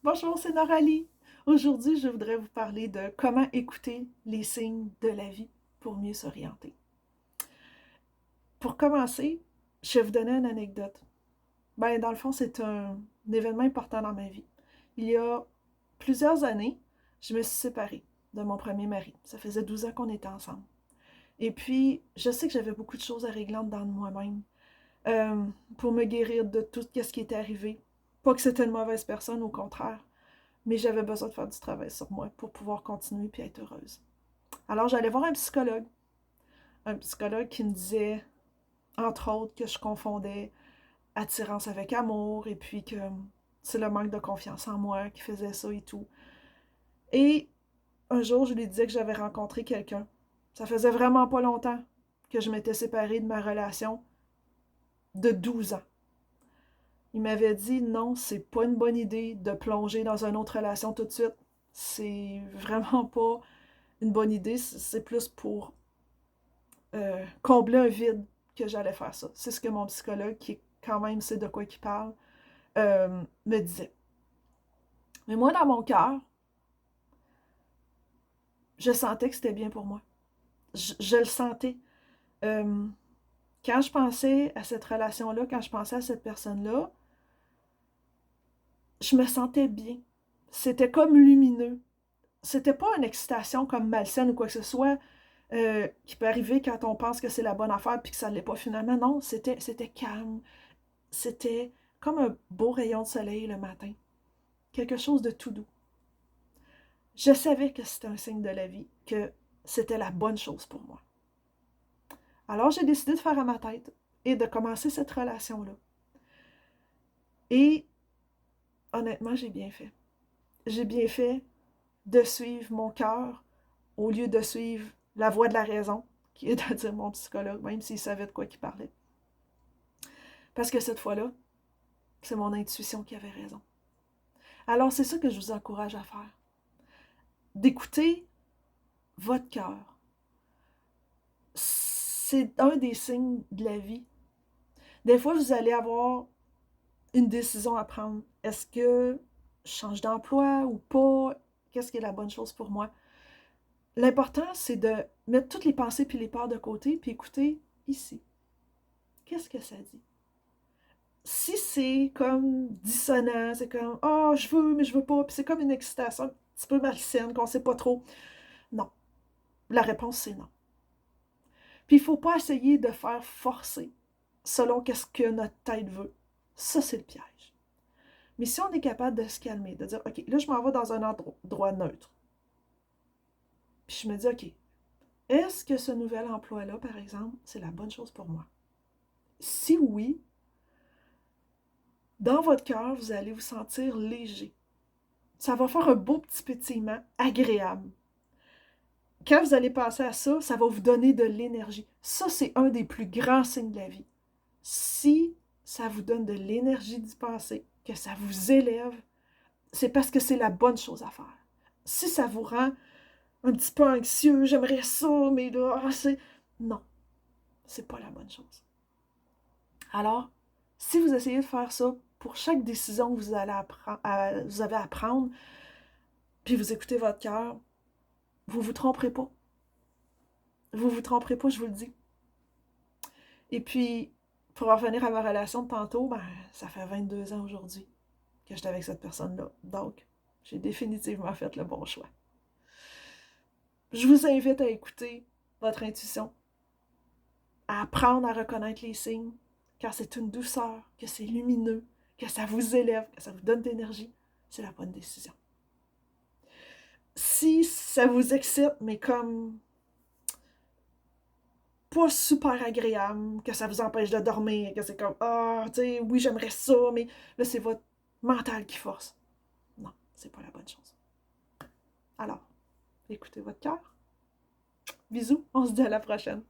Bonjour, c'est Noralie. Aujourd'hui, je voudrais vous parler de comment écouter les signes de la vie pour mieux s'orienter. Pour commencer, je vais vous donner une anecdote. Dans le fond, c'est un événement important dans ma vie. Il y a plusieurs années, je me suis séparée de mon premier mari. Ça faisait 12 ans qu'on était ensemble. Et puis, je sais que j'avais beaucoup de choses à régler dans moi-même euh, pour me guérir de tout ce qui était arrivé. Pas que c'était une mauvaise personne, au contraire. Mais j'avais besoin de faire du travail sur moi pour pouvoir continuer puis être heureuse. Alors j'allais voir un psychologue qui me disait, entre autres, que je confondais attirance avec amour et puis que c'est le manque de confiance en moi qui faisait ça et tout. Et un jour, je lui disais que j'avais rencontré quelqu'un. Ça faisait vraiment pas longtemps que je m'étais séparée de ma relation de 12 ans. Il m'avait dit non, c'est pas une bonne idée de plonger dans une autre relation tout de suite. C'est vraiment pas une bonne idée, c'est plus pour combler un vide que j'allais faire ça. C'est ce que mon psychologue, qui quand même sait de quoi il parle, me disait. Mais moi, dans mon cœur, je sentais que c'était bien pour moi. Je le sentais. Euh, Quand je pensais à cette relation-là, quand je pensais à cette personne-là, je me sentais bien. C'était comme lumineux. C'était pas une excitation comme malsaine ou quoi que ce soit qui peut arriver quand on pense que c'est la bonne affaire puis que ça ne l'est pas finalement. Non, c'était calme. C'était comme un beau rayon de soleil le matin. Quelque chose de tout doux. Je savais que c'était un signe de la vie, que c'était la bonne chose pour moi. Alors j'ai décidé de faire à ma tête et de commencer cette relation-là. Et honnêtement, j'ai bien fait. J'ai bien fait de suivre mon cœur au lieu de suivre la voix de la raison, qui est de dire mon psychologue, même s'il savait de quoi il parlait. Parce que cette fois-là, c'est mon intuition qui avait raison. Alors c'est ça que je vous encourage à faire. D'écouter votre cœur. C'est un des signes de la vie. Des fois, vous allez avoir une décision à prendre. Est-ce que je change d'emploi ou pas? Qu'est-ce qui est la bonne chose pour moi? L'important, c'est de mettre toutes les pensées puis les peurs de côté puis écouter ici. Qu'est-ce que ça dit? Si c'est comme dissonant, c'est comme oh, je veux, mais je veux pas, puis c'est comme une excitation un petit peu malsaine, qu'on sait pas trop. Non. La réponse, c'est non. Puis il ne faut pas essayer de faire forcer selon ce que notre tête veut. Ça, c'est le piège. Mais si on est capable de se calmer, de dire, OK, là, je m'en vais dans un endroit neutre. Puis je me dis, OK, est-ce que ce nouvel emploi-là, par exemple, c'est la bonne chose pour moi? Si oui, dans votre cœur, vous allez vous sentir léger. Ça va faire un beau petit pétillement agréable. Quand vous allez passer à ça, ça va vous donner de l'énergie. Ça, c'est un des plus grands signes de la vie. Si ça vous donne de l'énergie d'y penser, que ça vous élève, c'est parce que c'est la bonne chose à faire. Si ça vous rend un petit peu anxieux, j'aimerais ça, mais là, c'est... Non, c'est pas la bonne chose. Alors, si vous essayez de faire ça pour chaque décision que vous avez à prendre, puis vous écoutez votre cœur, vous vous tromperez pas. Vous vous tromperez pas, je vous le dis. Et puis, pour en revenir à ma relation de tantôt, ça fait 22 ans aujourd'hui que j'étais avec cette personne-là. Donc, j'ai définitivement fait le bon choix. Je vous invite à écouter votre intuition, à apprendre à reconnaître les signes, car c'est une douceur, que c'est lumineux, que ça vous élève, que ça vous donne de l'énergie. C'est la bonne décision. Si ça vous excite, mais comme pas super agréable, que ça vous empêche de dormir, que c'est comme ah, tu sais, oui, j'aimerais ça, mais là, c'est votre mental qui force. Non, c'est pas la bonne chose. Alors, écoutez votre cœur. Bisous, on se dit à la prochaine.